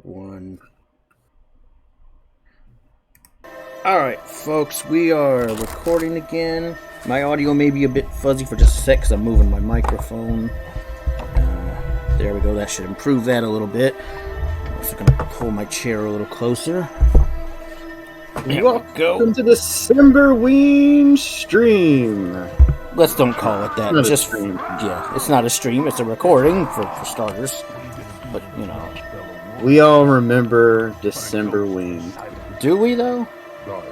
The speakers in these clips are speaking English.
1. Alright, folks, we are recording again. My audio may be a bit fuzzy for just a sec because I'm moving my microphone. There we go, that should improve that a little bit. I'm also going to pull my chair a little closer. Welcome to the Decemberween stream. Let's don't call it that. Just stream. Yeah, it's not a stream, it's a recording for starters. But, you know. We all remember Decemberween. Do we, though?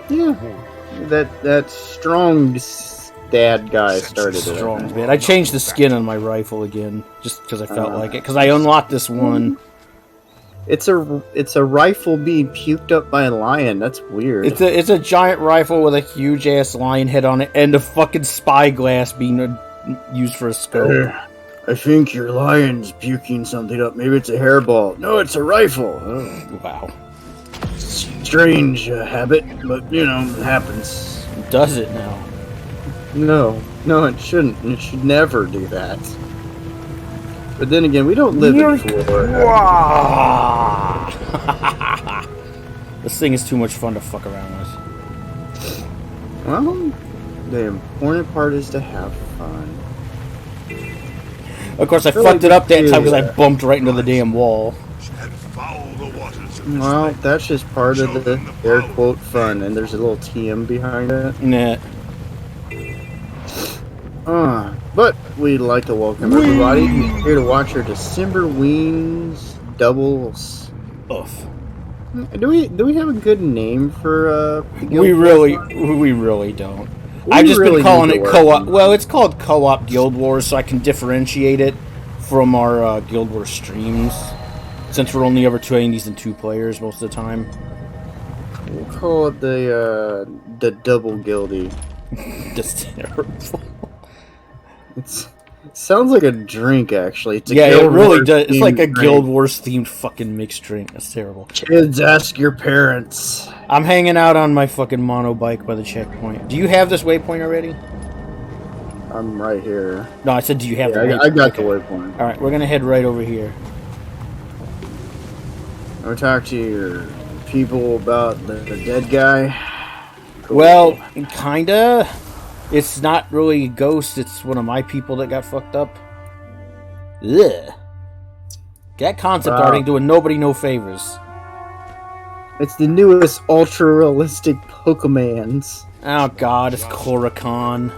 Yeah. That strong dad guy started it. Strong bit. I changed the skin on my rifle again, just because I felt like it. Because I unlocked this one. It's a rifle being puked up by a lion. That's weird. It's a giant rifle with a huge ass lion head on it and a fucking spyglass being used for a scope. I think your lion's puking something up. Maybe it's a hairball. No, it's a rifle. Oh. Wow. Strange habit, but you know, it happens. Does it now? No, it shouldn't. It should never do that. But then again, we don't live in Florida. This thing is too much fun to fuck around with. Well, the important part is to have fun. Of course, I fucked it up that time because I bumped right into the damn wall. Well, that's just part of the air quote fun, and there's a little TM behind it. Nah. But we'd like to welcome everybody who's here to watch our Decemberweens doubles. Oof. Do we have a good name for the guild? We really don't. I've just been calling it co-op. Well, it's called Co-op Guild Wars, so I can differentiate it from our Guild Wars streams, since we're only ever doing these in 2 players most of the time. We'll call it the double guildy. That's terrible. It sounds like a drink, actually. It's a yeah, Guild it really Wars does. It's like a drink. Guild Wars themed fucking mixed drink. That's terrible. Kids, ask your parents. I'm hanging out on my fucking mono bike by the checkpoint. Do you have this waypoint already? I'm right here. No, I said, do you have the waypoint? I got the waypoint. Alright, we're gonna head right over here. I'm gonna talk to your people about the dead guy. Cool. Well, kinda. It's not really a ghost, it's one of my people that got fucked up. Ugh. That concept art ain't doing nobody no favors. It's the newest ultra-realistic Pokemans. Oh god, it's Korokon.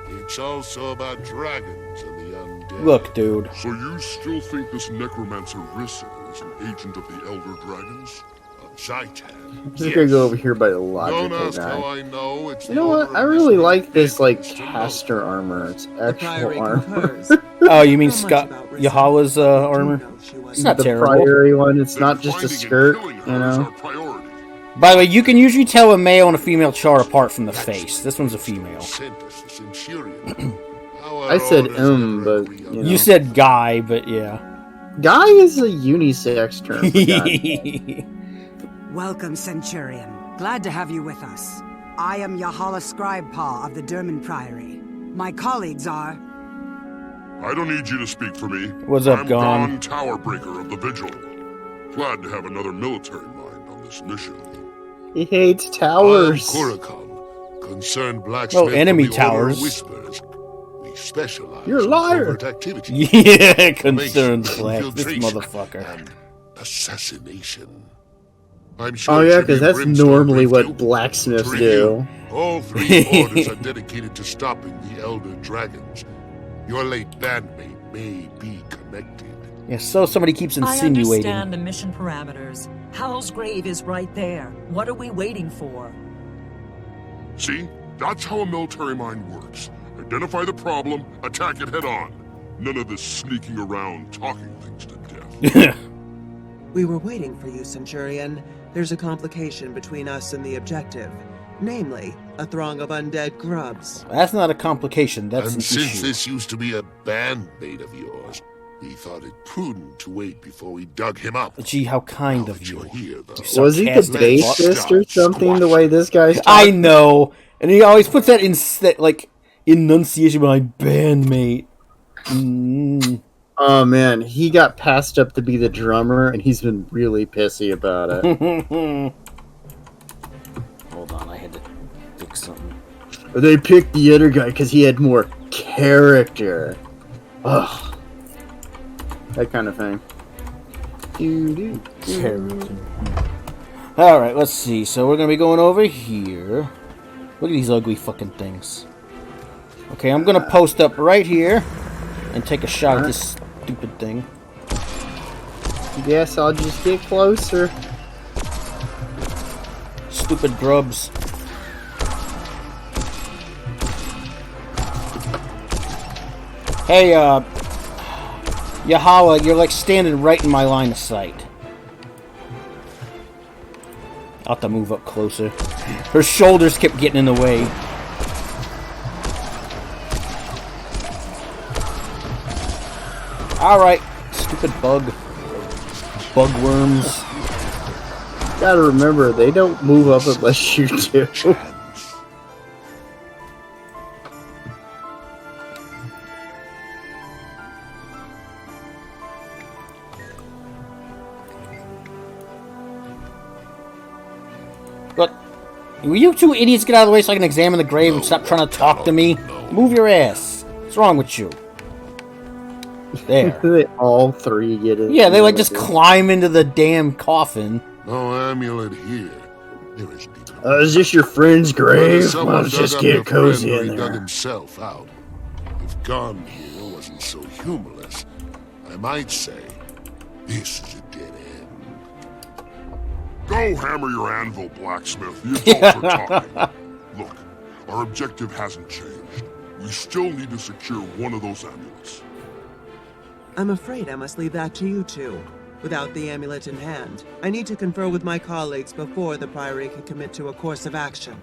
It's also about dragons and the undead. Look, dude. So you still think this necromancer Rissa is an agent of the Elder Dragons? I'm just gonna go over here by the logical Don't ask guy. how I know. It's You know what? I really like this, like, caster armor. It's actual armor. Oh, you mean Scott Yahala's armor? It's not the terrible. Priory one, it's not just a skirt, you know? By the way, you can usually tell a male and a female char apart from the face. This one's a female. I said but, you know. You said guy, but yeah. Guy is a unisex term, for God's sake. Welcome, Centurion. Glad to have you with us. I am Yahala Scribepaw of the Derman Priory. My colleagues are... I don't need you to speak for me. What's up, I'm Gon? Towerbreaker of the Vigil. Glad to have another military mind on this mission. He hates towers. I'm Korokon, concerned blacksmith. Oh, enemy of the Order of towers. Whispers. We specialize You're a in liar. covert activity. Yeah, concerned black. This Infiltration, motherfucker. And assassination. I'm sure Oh yeah, Jimmy because that's Brimstone normally briefed what you. blacksmiths To do. All 3 orders are dedicated to stopping the Elder Dragons. Your late bandmate may be connected. Yeah, so somebody keeps I insinuating. understand the mission parameters. Howl's grave is right there. What are we waiting for? See? That's how a military mind works. Identify the problem, attack it head on. None of this sneaking around, talking things to death. We were waiting for you, Centurion. There's a complication between us and the objective. Namely, a throng of undead grubs. That's not a complication, that's And an since issue. this used to be a bandmate of yours, we thought it prudent to wait before we dug him up. Gee, how kind Now of that you. you're here, though. You Was he the sarcastic fuck. bassist or something, the way this guy's I talking? know, and he always puts that in like enunciation behind bandmate. Oh man, he got passed up to be the drummer, and he's been really pissy about it. Hold on, I had to fix something. They picked the other guy because he had more character. Ugh. That kind of thing. Character. Alright, let's see. So we're going to be going over here. Look at these ugly fucking things. Okay, I'm going to post up right here and take a shot at this stupid thing. Guess I'll just get closer. Stupid grubs. Hey, Yahala, you're like standing right in my line of sight. I'll have to move up closer. Her shoulders kept getting in the way. Alright, stupid bug. Bugworms. Gotta remember, they don't move up unless you do. Look, will you two idiots get out of the way so I can examine the grave and stop trying to talk to me? Move your ass. What's wrong with you? There. They all three get it. Yeah, they like just climb into the damn coffin. No amulet here. There isn't even. Is this your friend's grave? Someone Let's dug just up get your cozy friend, or in he dug there. himself out. If gone here wasn't so humorless, I might say this is a dead end. Go hammer your anvil, blacksmith. The adults are talking. Look, our objective hasn't changed. We still need to secure one of those amulets. I'm afraid I must leave that to you two. Without the amulet in hand, I need to confer with my colleagues before the Priory can commit to a course of action.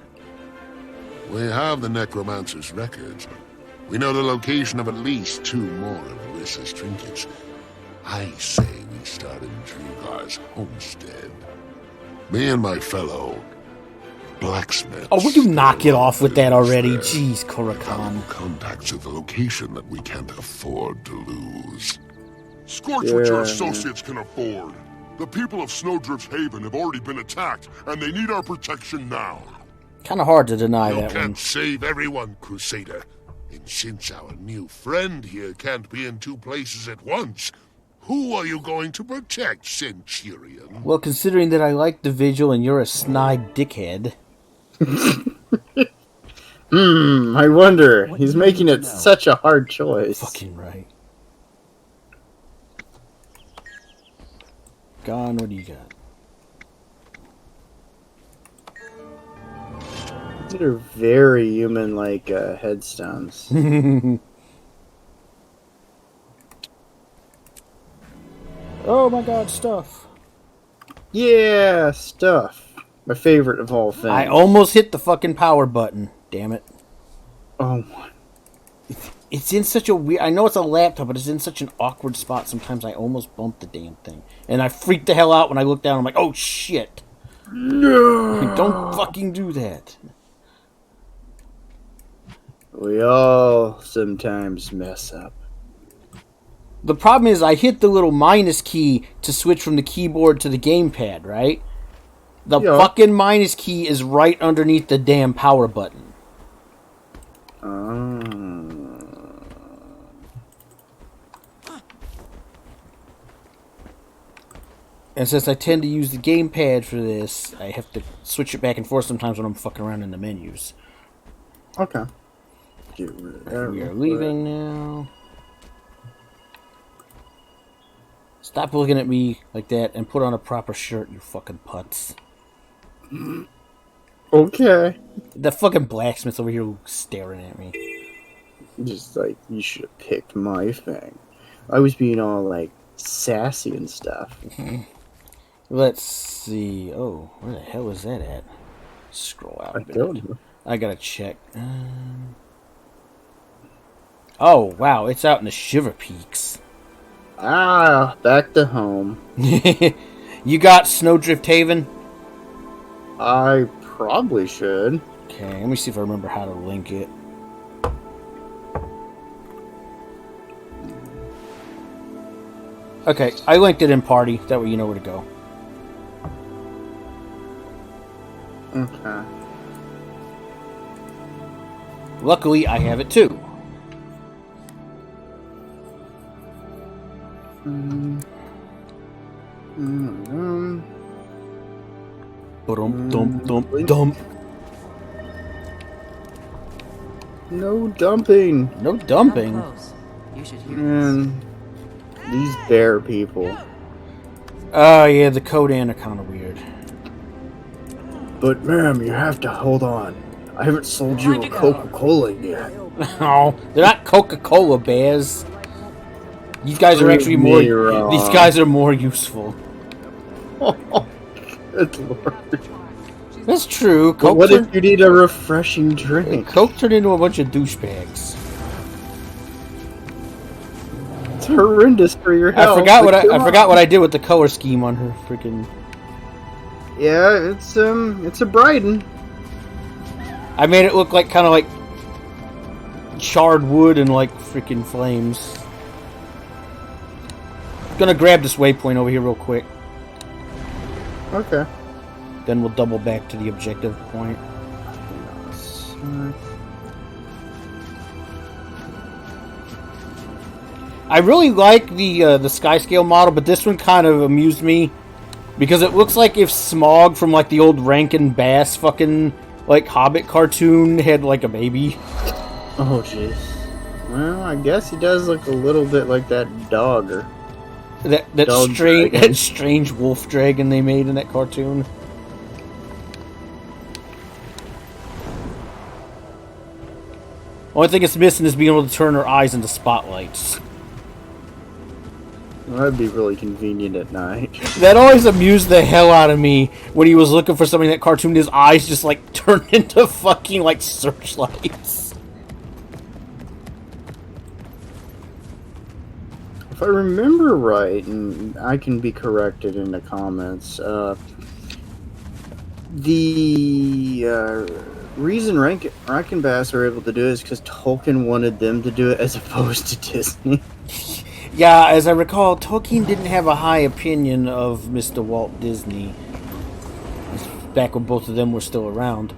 We have the necromancer's records. We know the location of at least 2 more of Alyssa's trinkets. I say we start in Drugar's homestead. Me and my fellow blacksmith. Oh, would you knock it off with that already? There. Jeez, Korakam. Contacts at the location that we can't afford to lose. Scorch Yeah. what your associates can afford. The people of Snowdrift's Haven have already been attacked, and they need our protection now. Kind of hard to deny You that can't one. save everyone, Crusader. And since our new friend here can't be in 2 places at once, who are you going to protect, Centurion? Well, considering that I like the Vigil and you're a snide dickhead. I wonder. He's making it such a hard choice. Fucking right. Gone, what do you got? These are very human-like headstones. Oh my god, stuff. Yeah, stuff. My favorite of all things. I almost hit the fucking power button. Damn it. Oh my. It's in such a weird... I know it's a laptop, but it's in such an awkward spot. Sometimes I almost bump the damn thing. And I freak the hell out when I look down. I'm like, oh shit. No! Don't fucking do that. We all sometimes mess up. The problem is I hit the little minus key to switch from the keyboard to the gamepad, right? The Yeah. fucking minus key is right underneath the damn power button. And since I tend to use the gamepad for this, I have to switch it back and forth sometimes when I'm fucking around in the menus. Okay. Get rid of that We are real leaving now. Stop looking at me like that and put on a proper shirt, you fucking putz. quick. Okay. The fucking blacksmith's over here staring at me. Just like, you should have picked my thing. I was being all like sassy and stuff. Let's see. Oh, where the hell is that at? Scroll out a I bit. told you. I gotta check. Oh, wow. It's out in the Shiver Peaks. Ah, back to home. You got Snowdrift Haven? I probably should. Okay, let me see if I remember how to link it. Okay, I linked it in party. That way you know where to go. Okay. Luckily, I have it too. Dump. No dumping. No dumping. You should hear Man, these bear people. Oh yeah, the Kodan are kind of weird. But ma'am, you have to hold on. I haven't sold you a Coca-Cola yet. No, they're not Coca-Cola bears. These guys are actually more. These guys are more useful. Good lord. That's true. But Coke what if you need a refreshing drink? Coke turned into a bunch of douchebags. It's horrendous for your health. I forgot what I did with the color scheme on her freaking. Yeah, it's a Bryden. I made it look like kind of like charred wood and like freaking flames. Gonna grab this waypoint over here real quick. Okay. Then we'll double back to the objective point. I really like the sky scale model, but this one kind of amused me because it looks like if Smaug from like the old Rankin Bass fucking like Hobbit cartoon had like a baby. Oh jeez. Well, I guess he does look a little bit like that dog or that strange wolf dragon they made in that cartoon. Only thing it's missing is being able to turn her eyes into spotlights. Well, that'd be really convenient at night. That always amused the hell out of me when he was looking for something in that cartoon. His eyes just like turned into fucking like searchlights. If I remember right, and I can be corrected in the comments, the reason Rankin Bass are able to do it is because Tolkien wanted them to do it as opposed to Disney. Yeah, as I recall, Tolkien didn't have a high opinion of Mr. Walt Disney. Back when both of them were still around.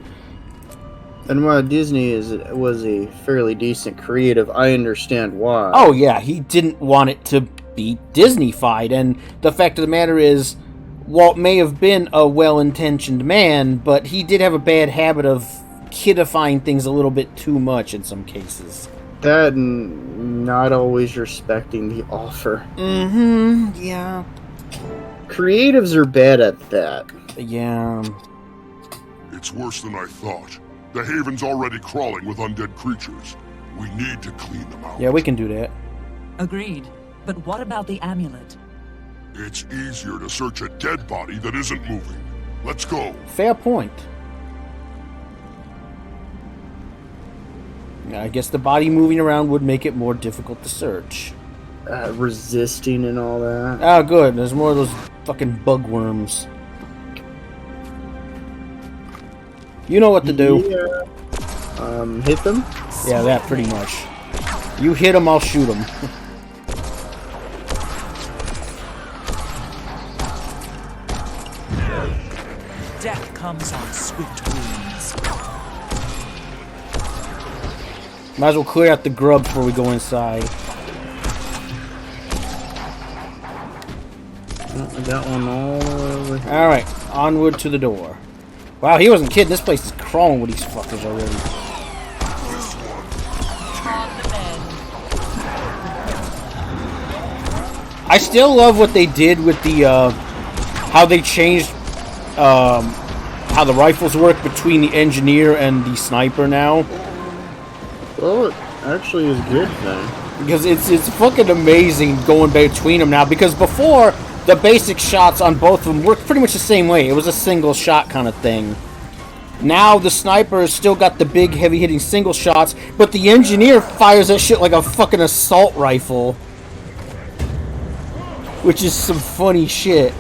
And while Disney was a fairly decent creative, I understand why. Oh yeah, he didn't want it to be Disney-fied, and the fact of the matter is, Walt may have been a well-intentioned man, but he did have a bad habit of kidifying things a little bit too much in some cases. That and not always respecting the offer. Mm-hmm, yeah. Creatives are bad at that. Yeah. It's worse than I thought. The Haven's already crawling with undead creatures. We need to clean them out. Yeah, we can do that. Agreed. But what about the amulet? It's easier to search a dead body that isn't moving. Let's go. Fair point. I guess the body moving around would make it more difficult to search. Resisting and all that. Oh, good. There's more of those fucking bugworms. You know what to do. Yeah. Hit them? Yeah, that pretty much. You hit them, I'll shoot them. Death comes on swift wings. Might as well clear out the grub before we go inside. I got one all over here. Alright, onward to the door. Wow, he wasn't kidding. This place is crawling with these fuckers already. I still love what they did with the, how they changed, how the rifles work between the engineer and the sniper now. Well, it actually is good then. Because it's fucking amazing going between them now. Because before, the basic shots on both of them worked pretty much the same way. It was a single shot kind of thing. Now the sniper has still got the big heavy hitting single shots, but the engineer fires that shit like a fucking assault rifle. Which is some funny shit.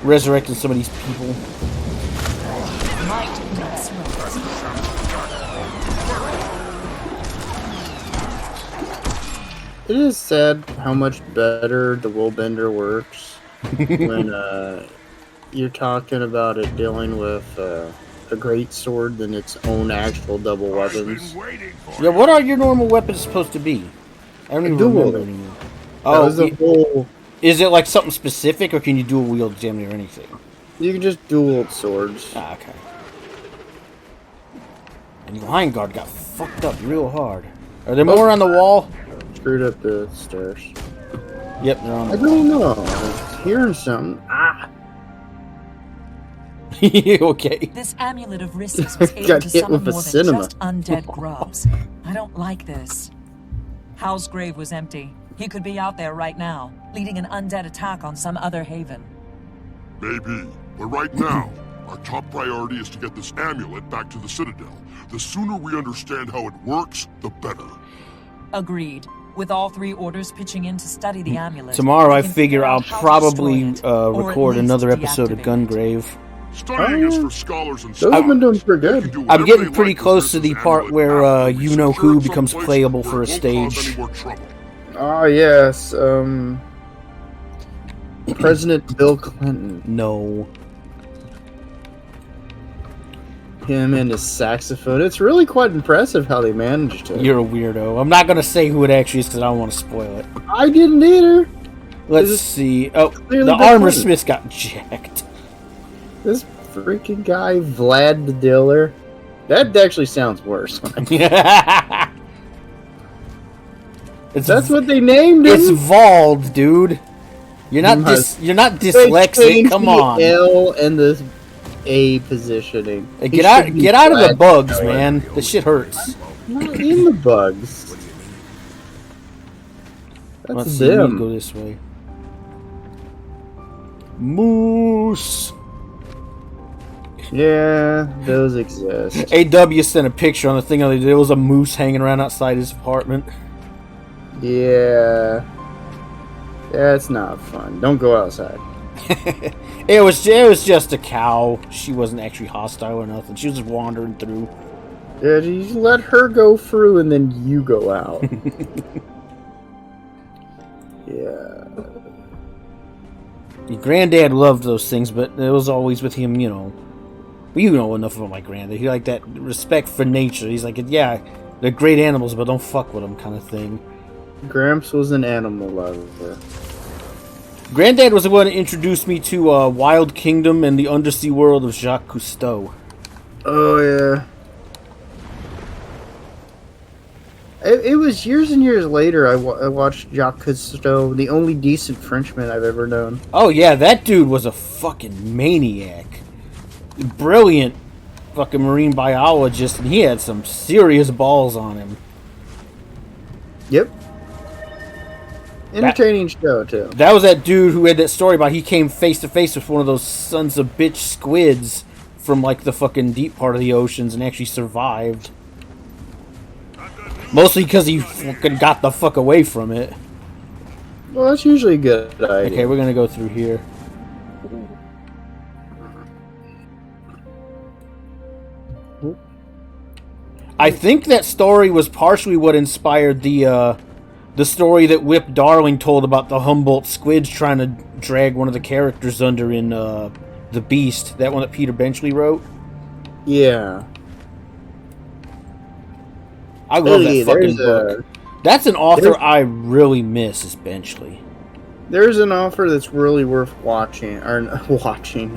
Resurrecting some of these people. Might not smoke. It is sad how much better the Willbender works when you're talking about it dealing with a great sword than its own actual double weapons. Yeah, what are your normal weapons supposed to be? I don't even remember anymore. Oh, was the whole... Is it like something specific, or can you dual wield damn near anything? You can just dual swords. Ah, okay. And Lion Guard got fucked up real hard. Are there more on the wall? Screwed up the stairs. Yep, they're on the I don't know. I was hearing something. Ah! Okay. This amulet of Rissy's was able Got to hit summon with a more than cinema. just undead grubs. I don't like this. Howl's grave was empty. He could be out there right now, leading an undead attack on some other haven. Maybe, but right now, our top priority is to get this amulet back to the Citadel. The sooner we understand how it works, the better. Agreed. With all 3 orders pitching in to study the amulet. Tomorrow I we can figure figure I'll out how to probably destroy it, or at record least another episode of deactivate it. Gungrave. Studying is for scholars and Those have been doing pretty If you good. do I'm whatever getting they pretty like with close this to the amulet part where after we you-know-who secure it becomes someplace playable where for a it won't cause stage. any more trouble. Ah, yes. President Bill Clinton. No. Him and his saxophone. It's really quite impressive how they managed it. You're a weirdo. I'm not going to say who it actually is because I don't want to spoil it. I didn't either. Let's Is it see. Oh, clearly the Bill armor Clinton? smith got jacked. This freaking guy, Vlad the Diller. That actually sounds worse. It's That's what they named him. It's Vald, dude. You're not you're not dyslexic. Come on. The L and the A positioning. Hey, He get out should be get out of the Vlad bugs, Diller. man. This shit hurts. Not in the bugs. That's Let's see. We them. go this way. Moose. Yeah, those exist. AW sent a picture on the thing the other day. There was a moose hanging around outside his apartment. Yeah. That's not fun. Don't go outside. It was just a cow. She wasn't actually hostile or nothing. She was just wandering through. Yeah, you let her go through and then you go out. Yeah. Your granddad loved those things, but it was always with him, you know. You know enough about my granddad. He liked that respect for nature. He's like, yeah, they're great animals, but don't fuck with them kind of thing. Gramps was an animal lover. Granddad was the one that introduced me to Wild Kingdom and the undersea world of Jacques Cousteau. Oh, yeah. It was years and years later I watched Jacques Cousteau, the only decent Frenchman I've ever known. Oh, yeah, that dude was a fucking maniac. Brilliant fucking marine biologist, and he had some serious balls on him. Yep. Entertaining show, too. That was that dude who had that story about he came face to face with one of those sons of bitch squids from like the fucking deep part of the oceans and actually survived. Mostly because he fucking got the fuck away from it. Well, that's usually a good idea. Okay, we're gonna go through here. I think that story was partially what inspired the story that Whip Darling told about the Humboldt squids trying to drag one of the characters under in The Beast, that one that Peter Benchley wrote. Yeah. I love Hey, that fucking book. That's an author I really miss, is Benchley. There's an author that's really worth watching, or watching.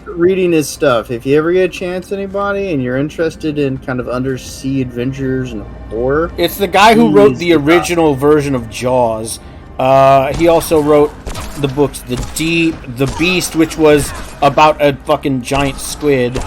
Reading his stuff. If you ever get a chance, anybody, and you're interested in kind of undersea adventures and horror. It's the guy who wrote the original version of Jaws. He also wrote the books The Deep, The Beast, which was about a fucking giant squid.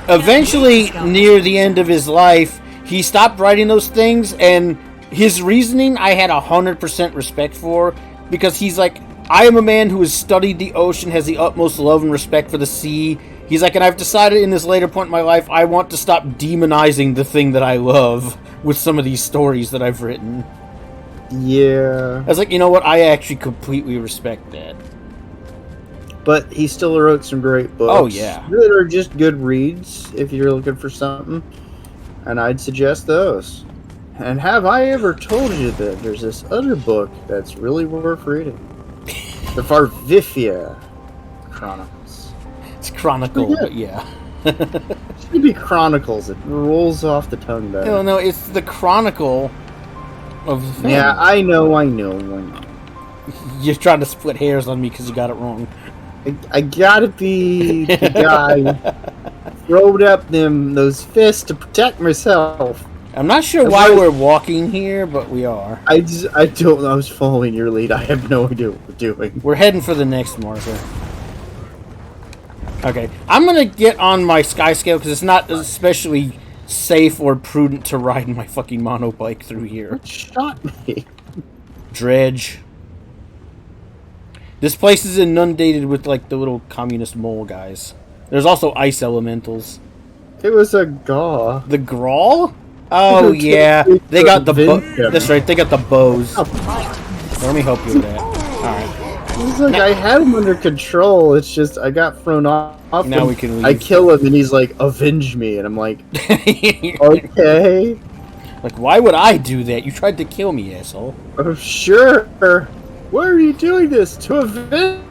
Eventually, near the end of his life, he stopped writing those things, and his reasoning I had 100% respect for, because he's like, I am a man who has studied the ocean, has the utmost love and respect for the sea. He's like, and I've decided in this later point in my life, I want to stop demonizing the thing that I love with some of these stories that I've written. Yeah. I was like, you know what? I actually completely respect that. But he still wrote some great books. Oh, yeah. That are just good reads if you're looking for something. And I'd suggest those. And have I ever told you that there's this other book that's really worth reading? The Varvifia Chronicles. It's Chronicle, but yeah. It should be Chronicles. It rolls off the tongue better. No, it's the Chronicle of the family. Yeah, I know. You're trying to split hairs on me because you got it wrong. I gotta be the guy throwing up those fists to protect myself. I'm not sure why we're walking here, but we are. I don't know. I was following your lead. I have no idea what we're doing. We're heading for the next marker. Okay, I'm gonna get on my sky scale because it's not especially safe or prudent to ride my fucking monobike through here. What shot me? Dredge. This place is inundated with like the little communist mole guys. There's also ice elementals. It was a gaw. The Grawl? Oh yeah, they got the that's right. They got the bows. Let me help you with that. All right. He's like, I had him under control. It's just I got thrown off. Now we can leave. I kill him, and he's like, "Avenge me," and I'm like, "Okay." Like, why would I do that? You tried to kill me, asshole. Oh, sure. Why are you doing this to avenge?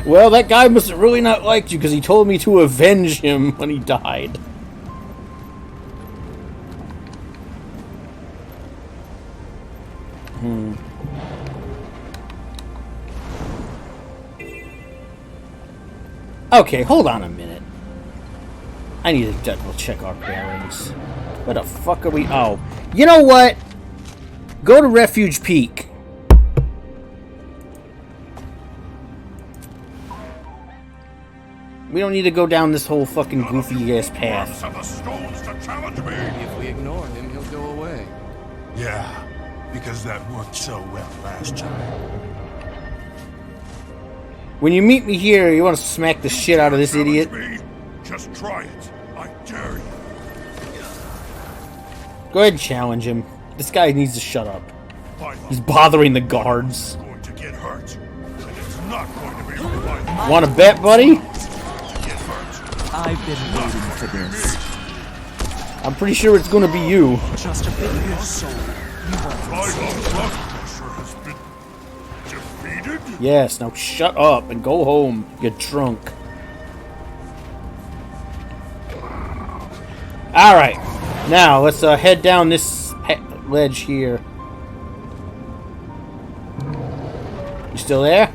Well, that guy must have really not liked you because he told me to avenge him when he died. Okay, hold on a minute. I need to double check our bearings. Where the fuck are we? Oh, you know what? Go to Refuge Peak. We don't need to go down this whole fucking goofy ass path. Maybe if we ignore him, he'll go away. Yeah, because that worked so well last time. When you meet me here, you want to smack the shit out of this idiot? Just try it. I dare you. Go ahead and challenge him. This guy needs to shut up. He's bothering the guards. Going to get hurt, and it's not going to be fun. Want to bet, buddy? I've been waiting for this. I'm pretty sure it's going to be you. Just a bit of your soul. Yes, now shut up and go home, you drunk. Alright, now let's head down this ledge here. You still there?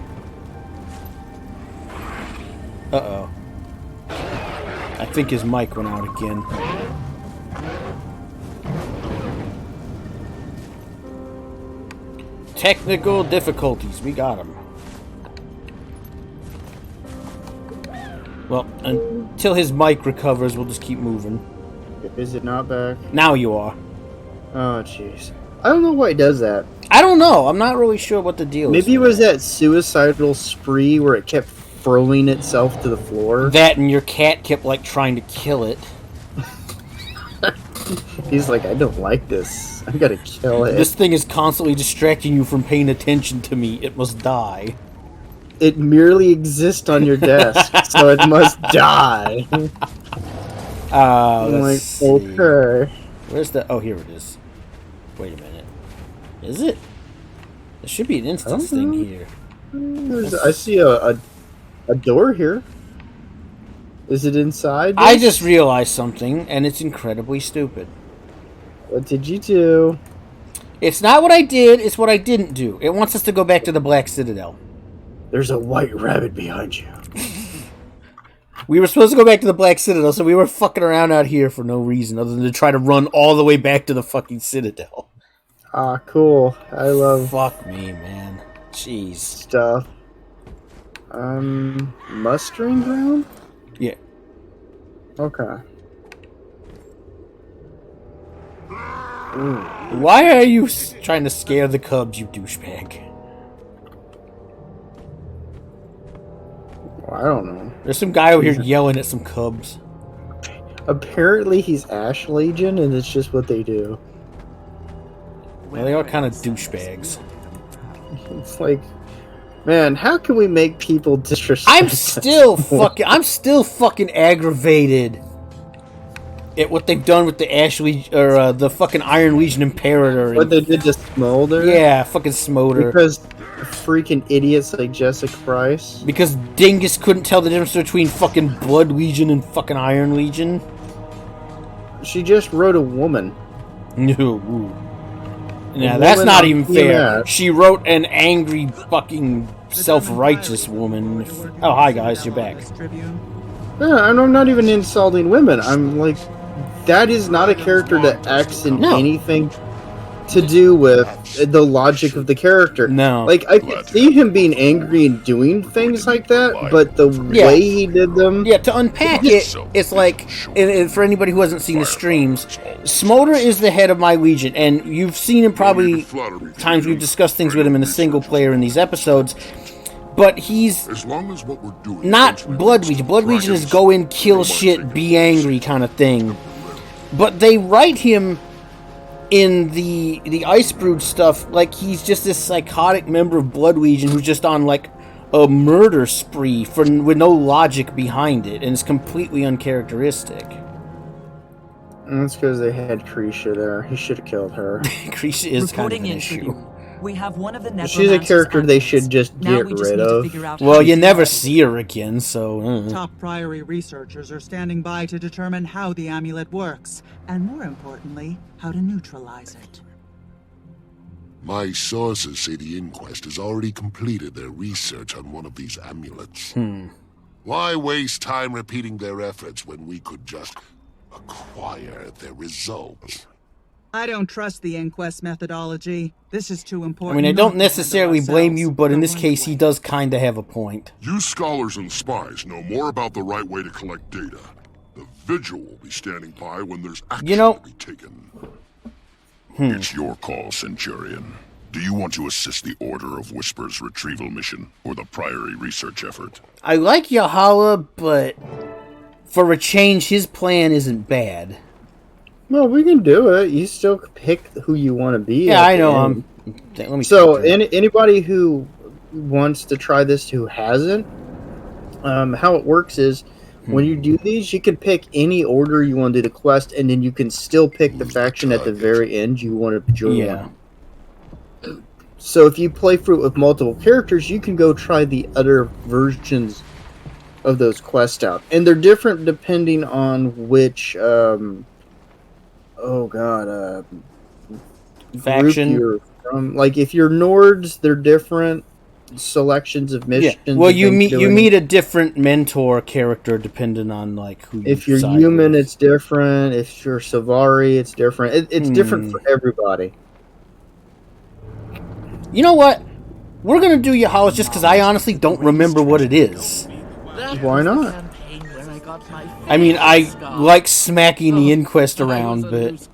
Uh-oh. I think his mic went out again. Technical difficulties, we got him. Well, until his mic recovers, we'll just keep moving. Is it not back? Now you are. Oh, jeez. I don't know why it does that. I don't know. I'm not really sure what the deal is. Maybe it was that suicidal spree where it kept throwing itself to the floor. That and your cat kept, like, trying to kill it. He's like, I don't like this. I gotta kill it. This thing is constantly distracting you from paying attention to me. It must die. It merely exists on your desk, so it must die. I'm like, see. okay. Where's the... Oh, here it is. Wait a minute. Is it? There should be an instance thing here. I see a door here. Is it inside this? I just realized something, and it's incredibly stupid. What did you do? It's not what I did, it's what I didn't do. It wants us to go back to the Black Citadel. There's a white rabbit behind you. We were supposed to go back to the Black Citadel, so we were fucking around out here for no reason other than to try to run all the way back to the fucking Citadel. Ah, cool. I love Fuck me, man. Jeez. stuff. Mustering ground? Yeah. Okay. Why are you trying to scare the cubs, you douchebag? Well, I don't know. There's some guy over here yelling at some cubs. Apparently he's Ash Legion, and it's just what they do. Well, they are kind of douchebags. It's like, man, how can we make people disrespect? I'm still fucking aggravated what they've done with the the fucking Iron Legion Imperator. What they did to Smolder? Yeah, fucking Smolder. Because freaking idiots like Jessica Price. Because Dingus couldn't tell the difference between fucking Blood Legion and fucking Iron Legion. She just wrote a woman. No. Yeah, that's not even fair. She wrote an angry fucking self-righteous woman. Oh, hi guys, you're back. Yeah, and I'm not even insulting women. I'm like, that is not a character that acts in anything to do with the logic of the character. No. Like, I can see him being angry and doing things like that, but the way he did them... Yeah, to unpack it, it's like, and for anybody who hasn't seen the streams, Smolder is the head of my Legion, and you've seen him probably times we've discussed things with him in the single player in these episodes, but he's not Blood Legion. Blood Legion is go in, kill shit, be angry kind of thing. But they write him in the Icebrood stuff like he's just this psychotic member of Blood Legion who's just on like a murder spree with no logic behind it, and it's completely uncharacteristic. And that's because they had Krisha there. He should have killed her. Krisha is kind of an issue. We have one of the She's a character they should just get rid of. Well, you never see her again, so... Top Priory researchers are standing by to determine how the amulet works, and more importantly, how to neutralize it. My sources say the Inquest has already completed their research on one of these amulets. Why waste time repeating their efforts when we could just acquire their results? I don't trust the Inquest methodology. This is too important. I mean, I don't necessarily blame you, but in this case, he does kind of have a point. You scholars and spies know more about the right way to collect data. The Vigil will be standing by when there's action to be taken. It's your call, Centurion. Do you want to assist the Order of Whispers retrieval mission or the Priory research effort? I like Yahala, but for a change, his plan isn't bad. Well, we can do it. You still pick who you want to be. Yeah, I know. Let me so, anybody who wants to try this who hasn't, how it works is when you do these, you can pick any order you want to do the quest, and then you can still pick the faction at the very end you want to join. Yeah. So, if you play through it with multiple characters, you can go try the other versions of those quests out. And they're different depending on which... faction you're from. Like if you're Nords, they're different selections of missions. Yeah. Well, you meet a different mentor character depending on like who. If you're human, it's different. If you're Savari, it's different. It's different for everybody. You know what? We're gonna do Yahala just because I honestly don't remember what it is. Why not? I mean, I like smacking the Inquest around, but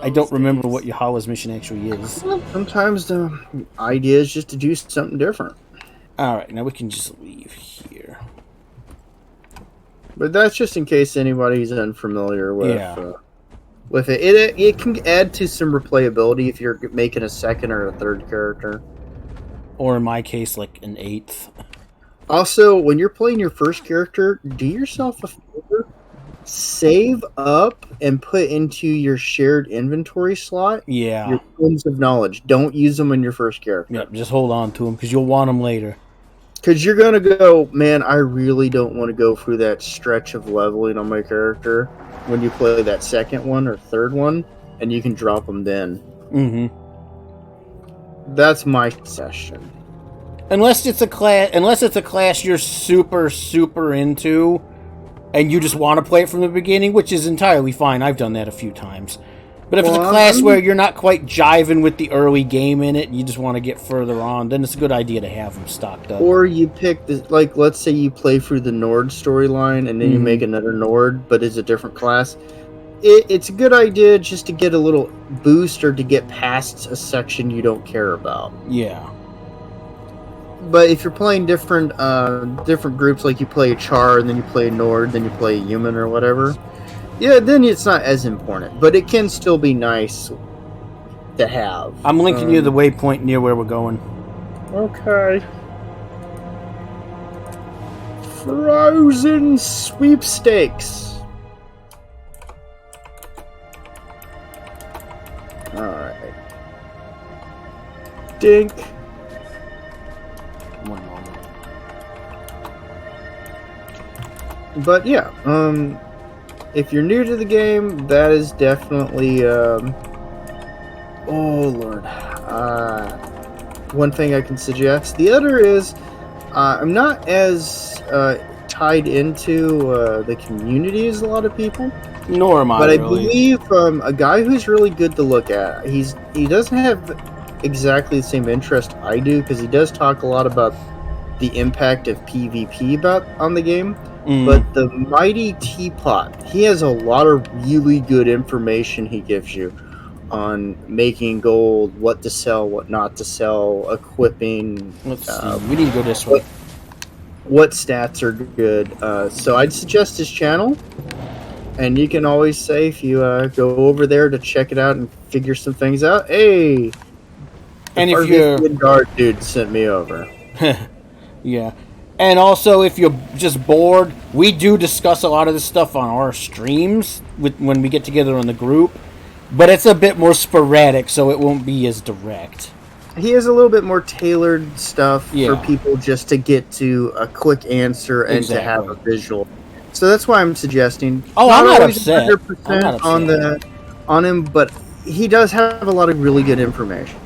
I don't remember what Yahala's mission actually is. Sometimes the idea is just to do something different. Alright, now we can just leave here. But that's just in case anybody's unfamiliar with, with it. It can add to some replayability if you're making a second or a third character. Or in my case, like an 8th. Also, when you're playing your first character, do yourself a favor. Save up and put into your shared inventory slot your points of knowledge. Don't use them on your first character. Yep, just hold on to them because you'll want them later. Because you're going to go, man, I really don't want to go through that stretch of leveling on my character when you play that second one or third one, and you can drop them then. That's my suggestion. Unless it's a class you're super into, and you just want to play it from the beginning, which is entirely fine. I've done that a few times. But if it's a class where you're not quite jiving with the early game in it, and you just want to get further on, then it's a good idea to have them stocked up. Or you pick, like, let's say you play through the Nord storyline, and then you make another Nord, but it's a different class. It's a good idea just to get a little boost or to get past a section you don't care about. Yeah. But if you're playing different groups, like you play a Char, and then you play a Nord, then you play a human or whatever, then it's not as important. But it can still be nice to have. I'm linking you the waypoint near where we're going. Okay. Frozen sweepstakes. Alright. Dink. One moment. But yeah, if you're new to the game, that is definitely, oh lord, one thing I can suggest. The other is, I'm not as tied into the community as a lot of people. Nor am I, but I really. believe a guy who's really good to look at. He doesn't have exactly the same interest I do, because he does talk a lot about the impact of PvP on the game. But the Mighty Teapot, he has a lot of really good information he gives you on making gold, what to sell, what not to sell, equipping. Let's see. We need to go this way. What stats are good. So I'd suggest his channel. And you can always say, if you go over there to check it out and figure some things out, hey, and if you're guard dude sent me over. Yeah. And also, if you're just bored, we do discuss a lot of this stuff on our streams when we get together in the group. But it's a bit more sporadic, so it won't be as direct. He has a little bit more tailored stuff Yeah. for people just to get to a quick answer and to have a visual. So that's why I'm suggesting. Oh, I'm not always upset. 100% on him, but he does have a lot of really good information.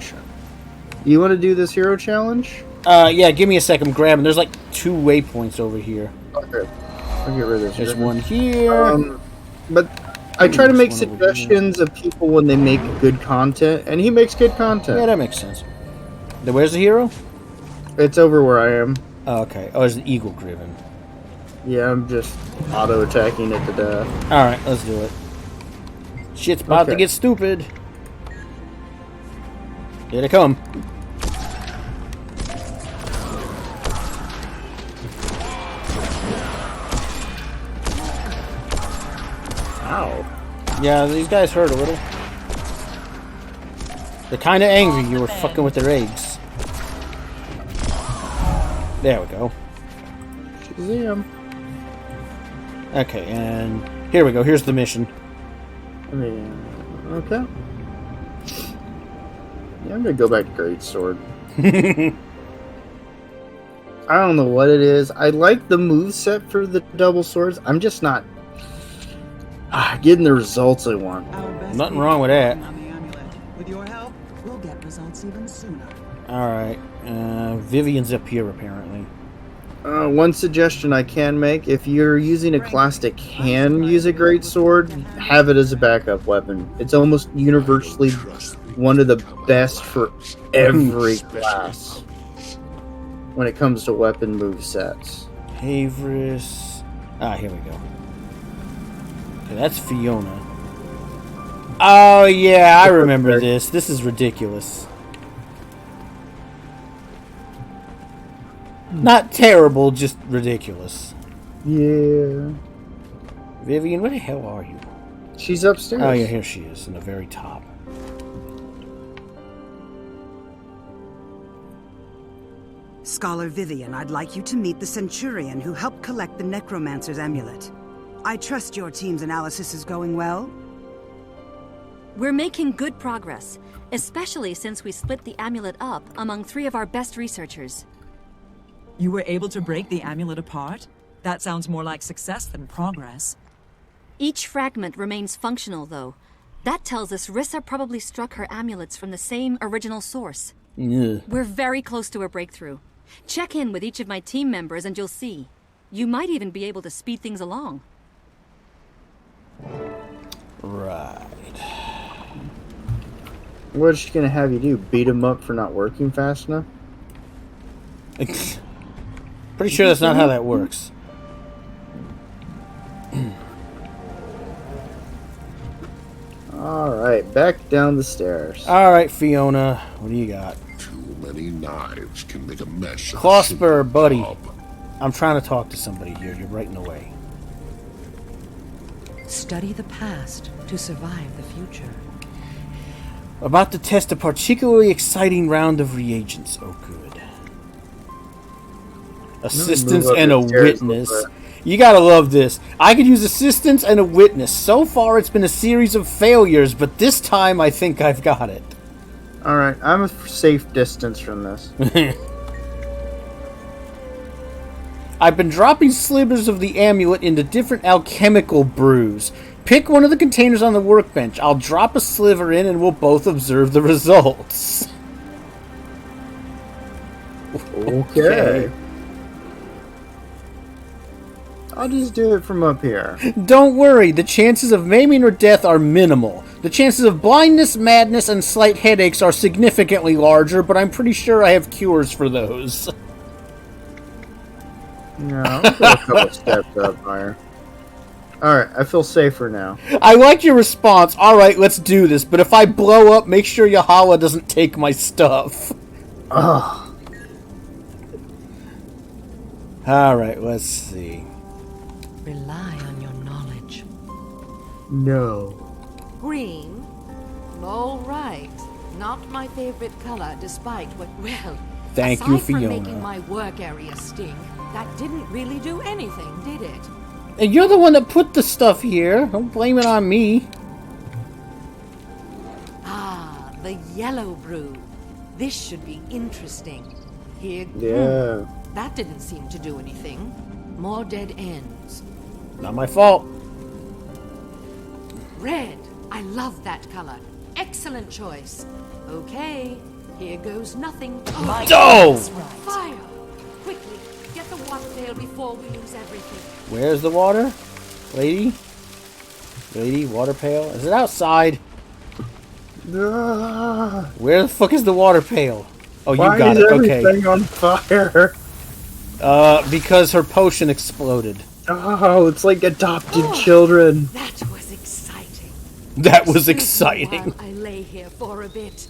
You want to do this hero challenge? Yeah, give me a second. I'm grabbing. There's like 2 waypoints over here. Okay. I'll get rid of this. There's one here. But I try to make suggestions of people when they make good content, and he makes good content. Yeah, that makes sense. Where's the hero? It's over where I am. Oh, okay. Oh, there's an eagle griffin. Yeah, I'm just auto-attacking it to death. Alright, let's do it. Shit's about to get stupid. Here they come. Ow. Yeah, these guys hurt a little. They're kind of angry you were fucking with their eggs. There we go. Shazam. Okay, and here we go. Here's the mission. Okay. Yeah, I'm gonna go back to Great Sword. I don't know what it is. I like the moveset for the double swords. I'm just not getting the results I want. Nothing wrong with that. With your help, we'll get results even sooner. Alright. Vivian's up here, apparently. One suggestion I can make, if you're using a class that can use a great sword, have it as a backup weapon. It's almost universally one of the best for every class when it comes to weapon movesets. Havris. Ah, here we go. Okay, that's Fiona. Oh, yeah, I remember this. This is ridiculous. Not terrible, just ridiculous. Yeah. Vivian, where the hell are you? She's upstairs. Oh, yeah, here she is, in the very top. Scholar Vivian, I'd like you to meet the Centurion who helped collect the Necromancer's amulet. I trust your team's analysis is going well? We're making good progress, especially since we split the amulet up among 3 of our best researchers. You were able to break the amulet apart? That sounds more like success than progress. Each fragment remains functional, though. That tells us Rissa probably struck her amulets from the same original source. Ugh. We're very close to a breakthrough. Check in with each of my team members and you'll see. You might even be able to speed things along. Right. What's she gonna have you do? Beat him up for not working fast enough? Pretty sure that's not how that works. Alright, back down the stairs. Alright, Fiona. What do you got? Too many knives can make a mess of a Closper, simple buddy. job. I'm trying to talk to somebody here. You're right in the way. Study the past to survive the future. About to test a particularly exciting round of reagents. Oh, good. Assistance move up and a the stairs a little witness. You gotta love this. I could use assistance and a witness. So far, it's been a series of failures, but this time I think I've got it. Alright, I'm a safe distance from this. I've been dropping slivers of the amulet into different alchemical brews. Pick one of the containers on the workbench. I'll drop a sliver in and we'll both observe the results. Okay. I'll just do it from up here. Don't worry, the chances of maiming or death are minimal. The chances of blindness, madness, and slight headaches are significantly larger, but I'm pretty sure I have cures for those. No, I'll go a couple steps up higher. Alright, I feel safer now. I like your response. Alright, let's do this, but if I blow up, make sure Yahala doesn't take my stuff. Ugh. Alright, let's see. Rely on your knowledge. No. Green? All right. Not my favorite color, despite what, well... Thank you, aside from Fiona. making my work area stink, that didn't really do anything, did it? And you're the one that put the stuff here. Don't blame it on me. Ah, the yellow brew. This should be interesting. Here... Yeah. That didn't seem to do anything. More dead ends. Not my fault. Red. I love that color. Excellent choice. Okay, here goes nothing. Oh! Fire! Quickly, get the water pail before we lose everything. Where's the water? Lady? Lady, water pail? Is it outside? Where the fuck is the water pail? Oh, you got it. Okay. Why is everything on fire? Because her potion exploded. Oh, it's like adopted children. That was exciting. That was Excuse me exciting. while I lay here for a bit.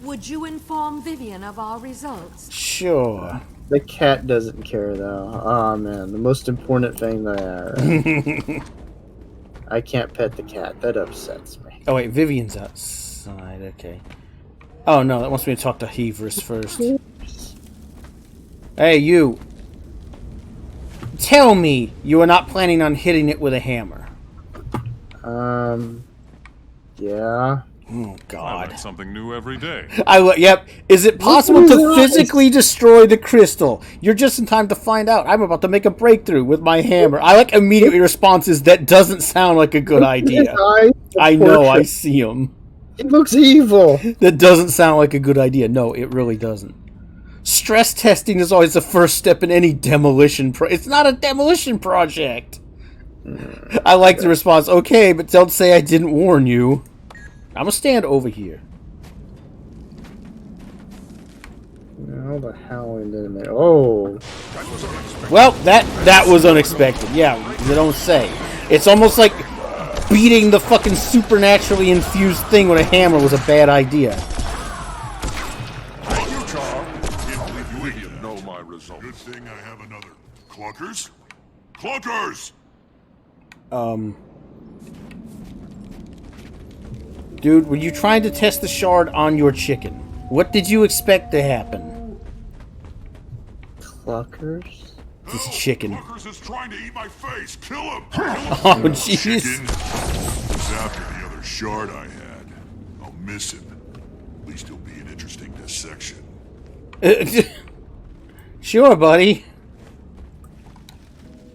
Would you inform Vivian of our results? Sure. The cat doesn't care, though. Oh, man. The most important thing that I can't pet the cat. That upsets me. Oh, wait. Vivian's outside. Okay. Oh, no. That wants me to talk to Heverus first. Hey, you. Tell me you are not planning on hitting it with a hammer. Yeah. Oh, God. I learn something new every day. Yep. Is it possible to physically destroy the crystal? You're just in time to find out. I'm about to make a breakthrough with my hammer. I like immediately responses. That doesn't sound like a good idea. I know. I see him. It looks evil. That doesn't sound like a good idea. No, it really doesn't. Stress testing is always the first step in any demolition It's not a demolition project. I like the response. Okay, but don't say I didn't warn you. I'm gonna stand over here. How the hell did it? Oh. Well, that was unexpected. Yeah, you don't say. It's almost like beating the fucking supernaturally infused thing with a hammer was a bad idea. Thank you, Charles. Can't believe you idiot know my results. Good thing I have another. Clunkers? Clunkers! Dude, were you trying to test the shard on your chicken? What did you expect to happen? Clunkers? This chicken. Clunkers is trying to eat my face. Kill him! Oh, jeez. Chicken was after the other shard I had. I'll miss him. At least he'll be an interesting dissection. Sure, buddy.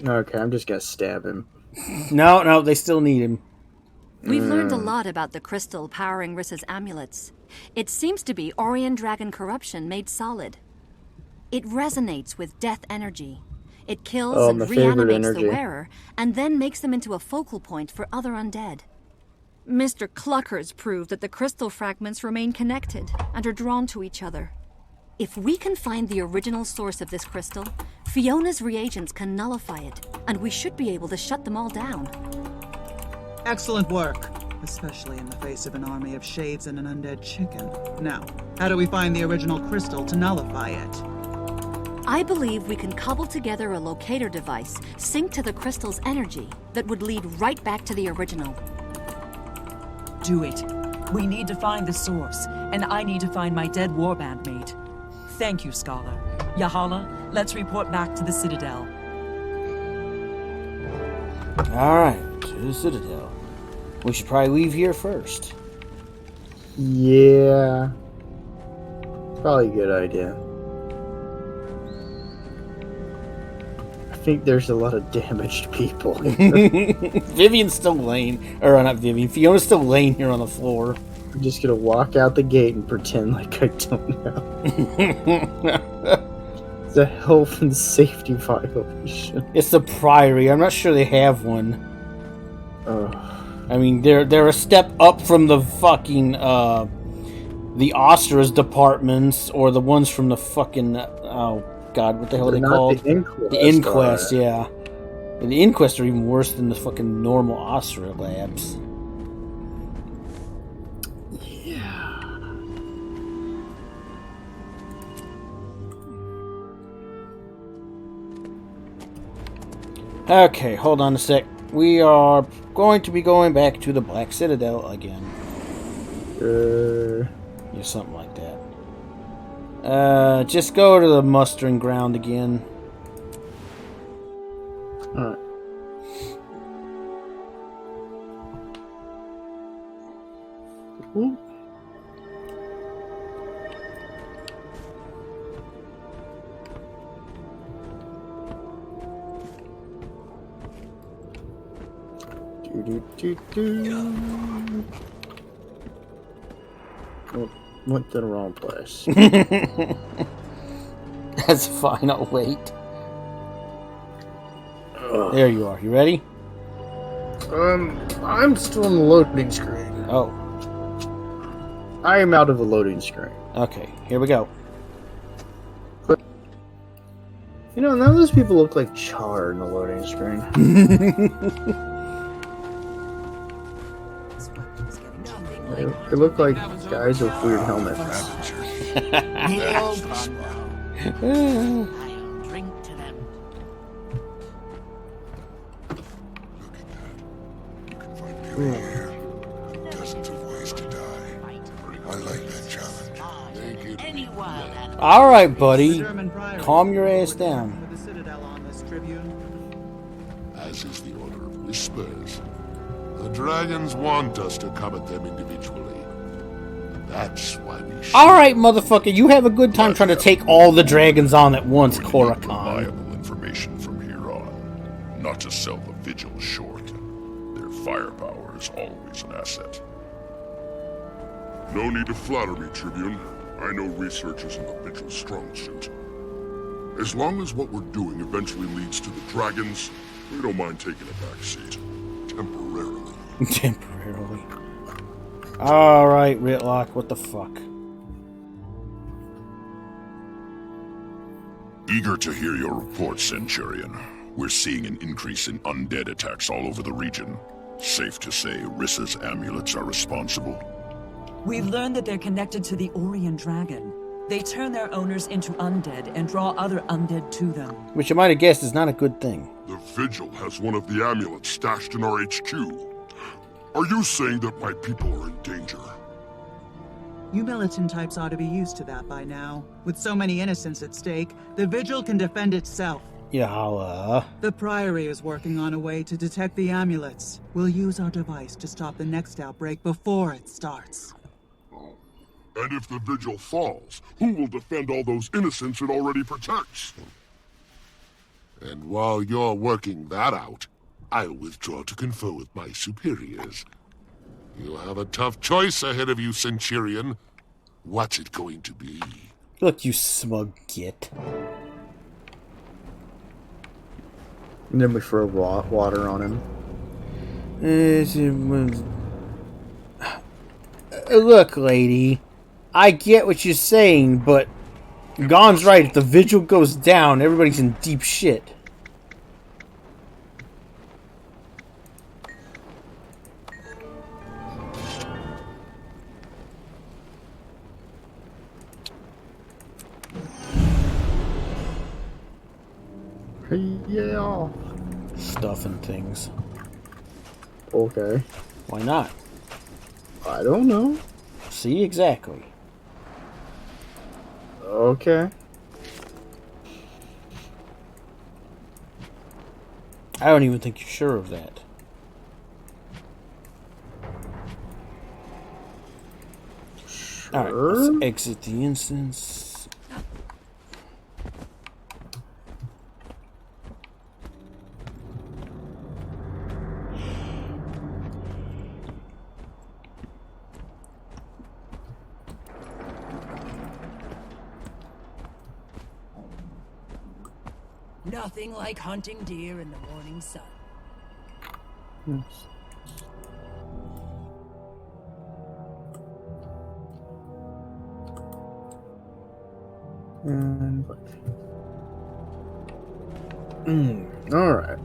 Okay, I'm just gonna stab him. No, they still need him. We've learned a lot about the crystal powering Rissa's amulets. It seems to be Orion Dragon corruption made solid. It resonates with death energy. It kills and reanimates the wearer, and then makes them into a focal point for other undead. Mr. Cluckers proved that the crystal fragments remain connected and are drawn to each other. If we can find the original source of this crystal, Fiona's reagents can nullify it, and we should be able to shut them all down. Excellent work, especially in the face of an army of shades and an undead chicken. Now, how do we find the original crystal to nullify it? I believe we can cobble together a locator device synced to the crystal's energy that would lead right back to the original. Do it. We need to find the source, and I need to find my dead warband mate. Thank you, Scholar. Yahala, let's report back to the Citadel. Alright, to the Citadel. We should probably leave here first. Yeah. Probably a good idea. I think there's a lot of damaged people here. Vivian's still laying, or not Vivian, Fiona's still laying here on the floor. I'm just gonna walk out the gate and pretend like I don't know. It's a health and safety violation. It's the Priory. I'm not sure they have one. I mean, they're a step up from the fucking the Ostra's departments, or the ones from the fucking oh god, what the hell are they called? The Inquest, yeah. And the Inquest are even worse than the fucking normal Ostra labs. Okay, hold on a sec. We are going to be going back to the Black Citadel again. Yeah, something like that. Just go to the mustering ground again. Alright. Oh, went to the wrong place. That's fine, I'll wait. There you are. You ready? I'm still in the loading screen. Oh. I am out of the loading screen. Okay, here we go. You know, none of those people look like Char in the loading screen. They look like guys with weird helmets. Drink to them. Here, dozens of ways to die. I like that challenge. Thank you. Alright, buddy. Calm your ass down. The Citadel on this Tribune. As is the order of whispers. The dragons want us to come at them individually. That's why we should. Alright, motherfucker, you have a good time trying to take all the dragons on at once, Korakhan. Reliable information from here on. Not to sell the Vigil short. Their firepower is always an asset. No need to flatter me, Tribune. I know research isn't the Vigil's strong suit. As long as what we're doing eventually leads to the dragons, we don't mind taking a back seat. Temporarily. Temporarily. Alright, Ritlock, what the fuck? Eager to hear your report, Centurion. We're seeing an increase in undead attacks all over the region. Safe to say Rissa's amulets are responsible? We've learned that they're connected to the Orient Dragon. They turn their owners into undead and draw other undead to them. Which you might have guessed is not a good thing. The Vigil has one of the amulets stashed in our HQ. Are you saying that my people are in danger? You militant types ought to be used to that by now. With so many innocents at stake, the Vigil can defend itself. Yalla. The Priory is working on a way to detect the amulets. We'll use our device to stop the next outbreak before it starts. And if the Vigil falls, who will defend all those innocents it already protects? And while you're working that out, I'll withdraw to confer with my superiors. You'll have a tough choice ahead of you, Centurion. What's it going to be? Look, you smug git. And then we throw water on him. Look, lady. I get what you're saying, but Gon's right. If the Vigil goes down, everybody's in deep shit. Yeah. Stuff and things. Okay. Why not? I don't know. See, exactly. Okay. I don't even think you're sure of that. Sure. Alright, let's exit the instance. Nothing like hunting deer in the morning sun. Yes. All right.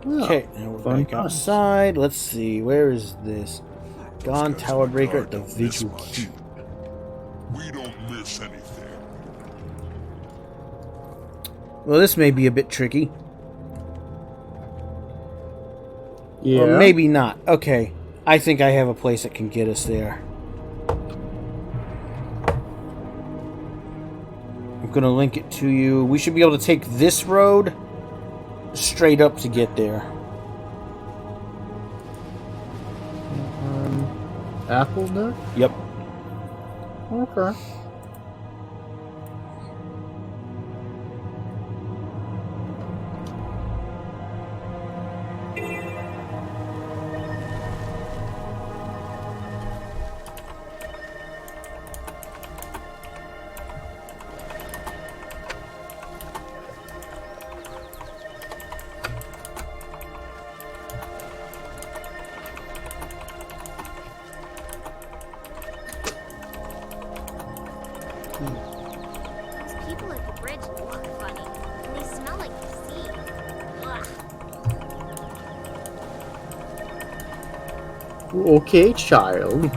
Okay, now we're back outside. Let's see, where is this? Gone Tower Breaker at the Vigil Keep. We don't miss anything. Well, this may be a bit tricky. Yeah. Or maybe not. Okay, I think I have a place that can get us there. I'm going to link it to you. We should be able to take this road straight up to get there. Apple Duck? Yep. Okay. People at the bridge look funny. They smell like the sea. Ugh. Okay, child.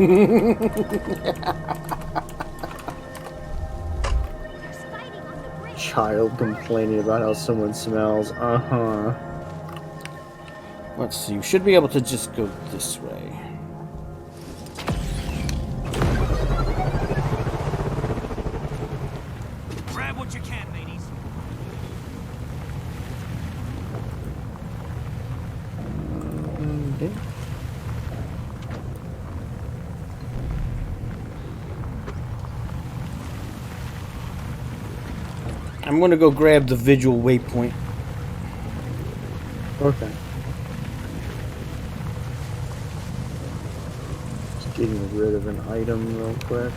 Child complaining about how someone smells. Uh-huh. Let's see, you should be able to just go this way. Grab what you can, ladies. Okay. I'm going to go grab the Vigil waypoint. Okay. Just getting rid of an item real quick.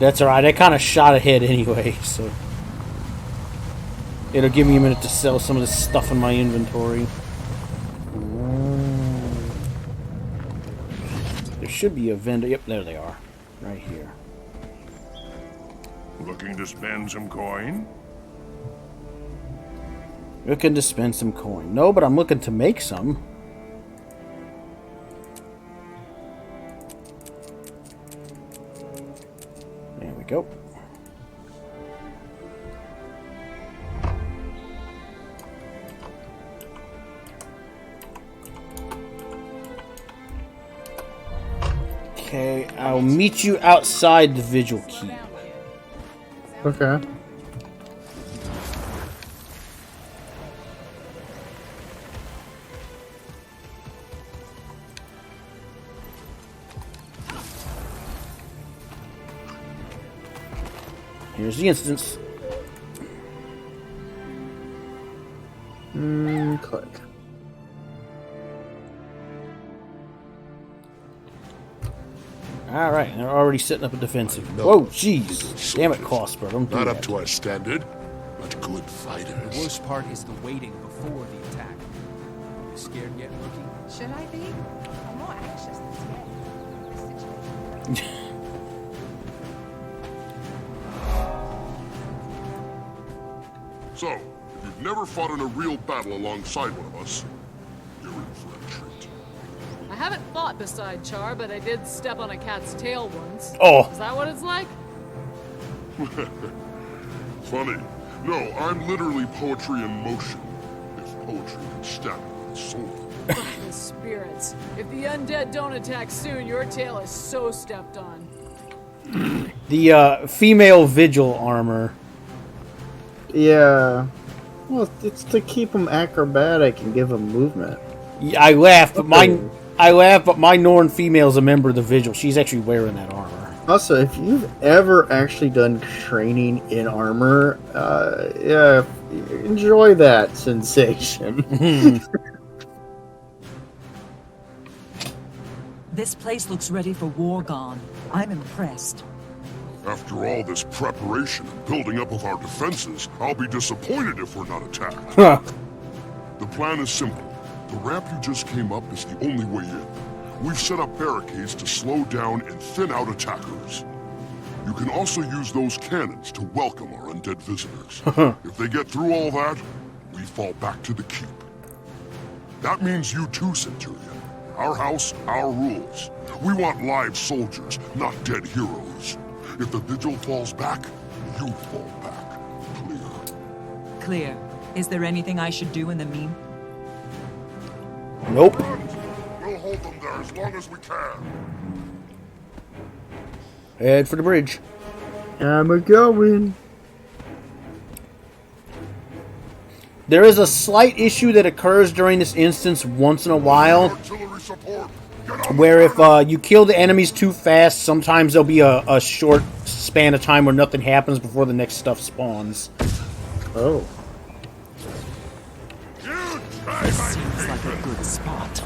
That's alright, I kind of shot ahead anyway, so... It'll give me a minute to sell some of this stuff in my inventory. There should be a vendor. Yep, there they are. Right here. Looking to spend some coin? Looking to spend some coin. No, but I'm looking to make some. There we go. Okay, I'll meet you outside the Vigil Keep. Okay. Here's the instance. Click. Alright, they're already setting up a defensive. Whoa, jeez. Damn it, Cosper. Don't do Not that. up to our standard, but good fighters. The worst part is the waiting before the attack. You scared yet, Rookie? Should I be? I'm more anxious than scared. This situation. So, if you've never fought in a real battle alongside one of us, you're in for a treat. I haven't fought beside Char, but I did step on a cat's tail once. Oh. Is that what it's like? Funny. No, I'm literally poetry in motion. If poetry can stab you with a sword. The spirits. If the undead don't attack soon, your tail is so stepped on. The female Vigil armor. Yeah. Well, it's to keep them acrobatic and give them movement. Yeah, I laugh, but my Norn female's a member of the Vigil. She's actually wearing that armor. Also, if you've ever actually done training in armor, yeah, enjoy that sensation. This place looks ready for war gone. I'm impressed. After all this preparation and building up of our defenses, I'll be disappointed if we're not attacked. The plan is simple. The ramp you just came up is the only way in. We've set up barricades to slow down and thin out attackers. You can also use those cannons to welcome our undead visitors. If they get through all that, we fall back to the keep. That means you too, Centurion. Our house, our rules. We want live soldiers, not dead heroes. If the Vigil falls back, you fall back. Clear? Clear. Is there anything I should do in the mean? Nope. We'll hold them there as long as we can. Head for the bridge. I'm a-going. There is a slight issue that occurs during this instance once in a while, where if you kill the enemies too fast, sometimes there'll be a short span of time where nothing happens before the next stuff spawns. Oh. This seems like a good spot.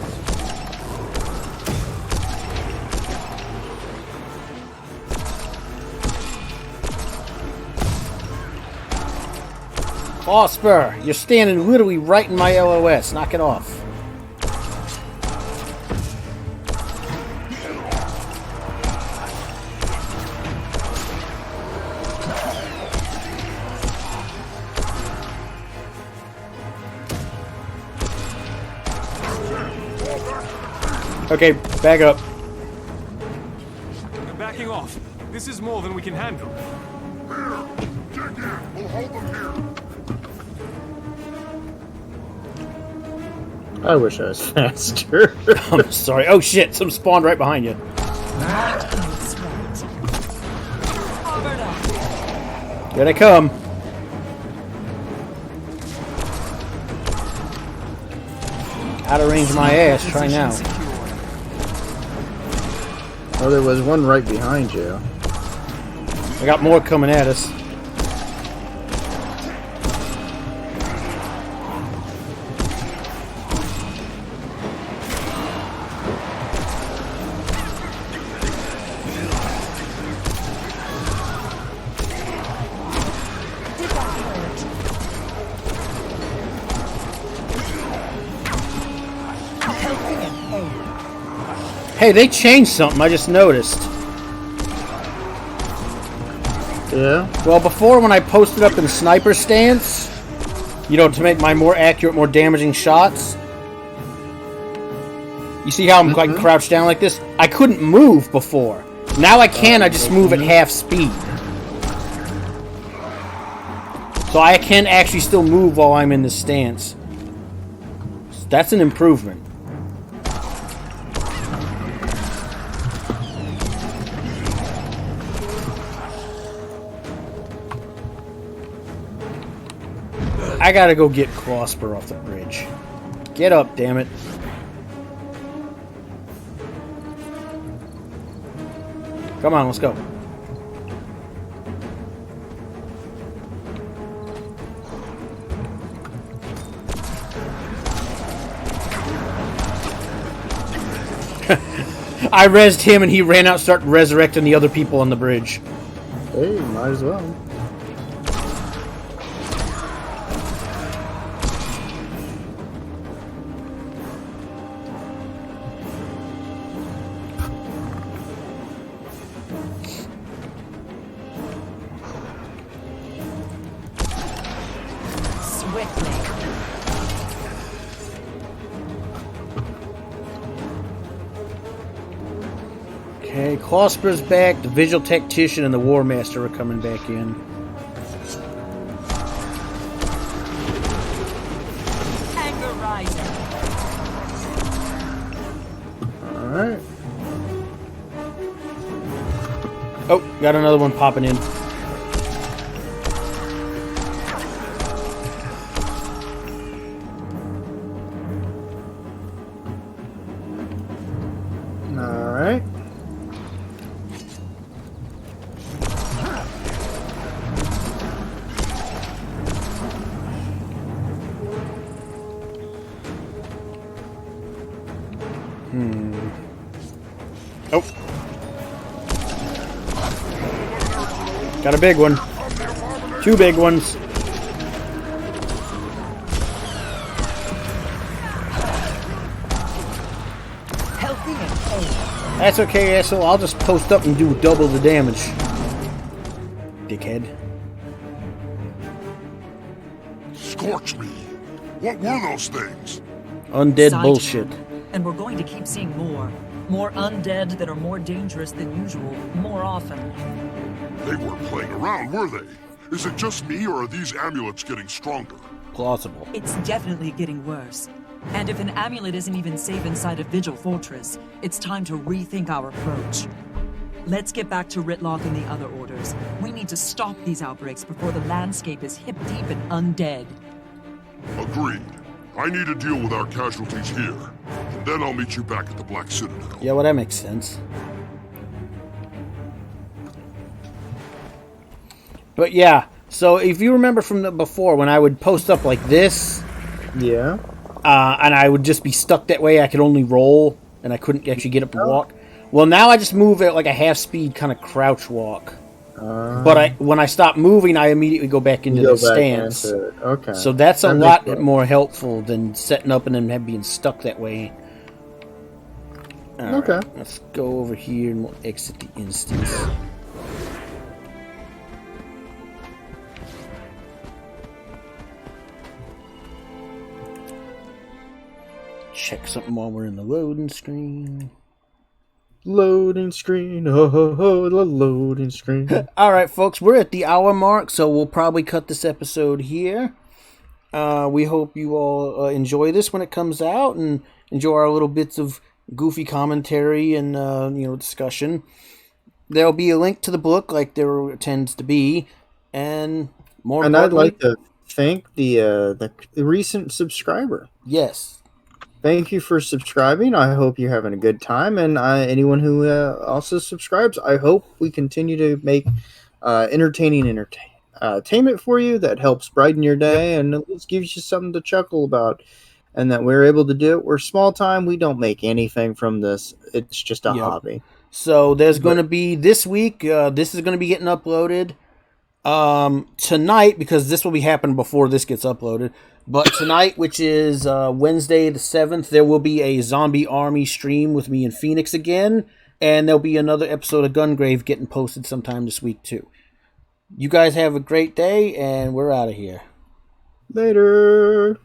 Osper, you're standing literally right in my LOS. Knock it off. Okay, back up. They're backing off. This is more than we can handle. Here! Dig in! We'll hold them here! I wish I was faster. I'm sorry. Oh shit, some spawned right behind you. Here they come. Out of range my ass, try now. Oh, there was one right behind you. I got more coming at us. Hey, they changed something, I just noticed. Yeah? Well, before when I posted up in sniper stance, you know, to make my more accurate, more damaging shots, you see how I'm like crouched down like this? I couldn't move before. Now I can, I just move at half speed. So I can actually still move while I'm in this stance. That's an improvement. I gotta go get Closper off the bridge. Get up, damn it. Come on, let's go. I rezzed him and he ran out and started resurrecting the other people on the bridge. Hey, might as well. Okay, Closper's back, the Vigil Tactician and the War Master are coming back in. Anger rising. Alright. Oh, got another one popping in. Got a big one. 2 big ones. That's okay, asshole. I'll just post up and do double the damage. Dickhead. Scorch me. What were those things? Undead Side bullshit. And we're going to keep seeing more. More undead that are more dangerous than usual, more often. They weren't playing around, were they? Is it just me, or are these amulets getting stronger? Plausible. It's definitely getting worse. And if an amulet isn't even safe inside a Vigil fortress, it's time to rethink our approach. Let's get back to Ritlock and the other orders. We need to stop these outbreaks before the landscape is hip-deep in undead. Agreed. I need to deal with our casualties here, and then I'll meet you back at the Black Citadel. Yeah, well, that makes sense. But yeah, so if you remember from the before, when I would post up like this, yeah, and I would just be stuck that way, I could only roll, and I couldn't actually get up and walk. Well, now I just move at like a half-speed kind of crouch walk. But when I stop moving, I immediately go back into the stance. Okay. So that's a lot more helpful than setting up and then being stuck that way. All right, let's go over here and we'll exit the instance. Check something while we're in the loading screen. Loading screen, oh, the loading screen. All right, folks, we're at the hour mark, so we'll probably cut this episode here. We hope you all enjoy this when it comes out and enjoy our little bits of goofy commentary and discussion. There'll be a link to the book, like there tends to be, and more. And I'd like to thank the recent subscriber. Yes. Thank you for subscribing. I hope you're having a good time. And anyone who also subscribes, I hope we continue to make entertaining entertainment for you that helps brighten your day and at least gives you something to chuckle about. And that we're able to do it. We're small time. We don't make anything from this. It's just a hobby. So there's going to be this week. This is going to be getting uploaded tonight, because this will be happening before this gets uploaded. But tonight, which is Wednesday the 7th, there will be a zombie army stream with me and Phoenix again. And there'll be another episode of Gungrave getting posted sometime this week, too. You guys have a great day, and we're out of here. Later.